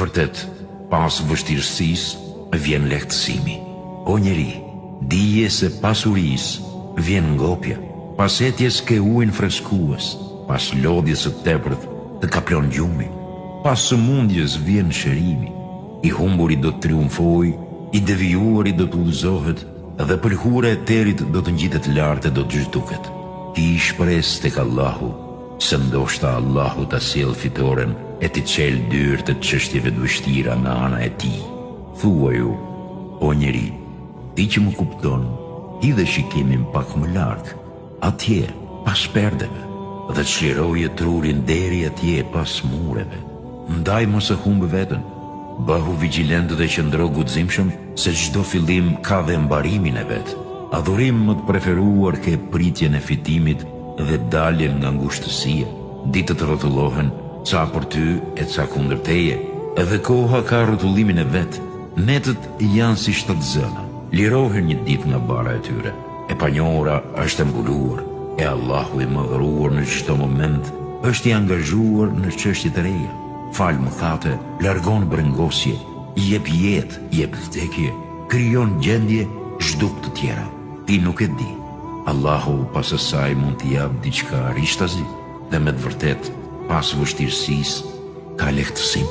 vërtet, pas vështirësisë vjen lehtësimi. O njeri, dije se pasurisë vjen ngopja, pas etjes ke ujin freskues, pas lodhjes së tepërt të kaplon gjumi, pas sëmundjes vjen shërimi. I humburi do të triumfoj, i devijuari do të udhëzohet, dhe pëlhura e terit do të ngjitet lart e do të zhduket. Ti shpres tek Allahu, se ndoshta Allahu ta sjell fitoren e ti çel dyert të çështjeve të vështira në ana e tij. Thuaj ju, o njeri, ti që më kupton, hidhe shikimin pak më lart, atje pas perdeve, dhe çliroje trurin deri atje pas mureve. Ndaj mos e humb veten, bëhu vigjilent dhe qëndro guximshëm, se çdo fillim ka dhe mbarimin e vet. Adhurim më të preferuar ke pritjen e fitimit dhe daljen nga ngushtësia. Ditët rrotullohen, ca për ty e ca kundër teje, edhe koha ka rrotullimin e vet. Netët janë si shtatë zëna, lirohen një ditë nga bara e tyre. E panjohura është e mbuluar, e Allahu i madhëruar në çdo moment është i angazhuar në çështje të reja. Fal mëkate, largon brengosje, jep jetë, jep vdekje, krijon gjendje, zhduk të tjera. Ti nuk e di. Allahu pas asaj mund t'i jap diçka rishtazi, dhe me të vërtet, pas vështirësisë ka lehtësim.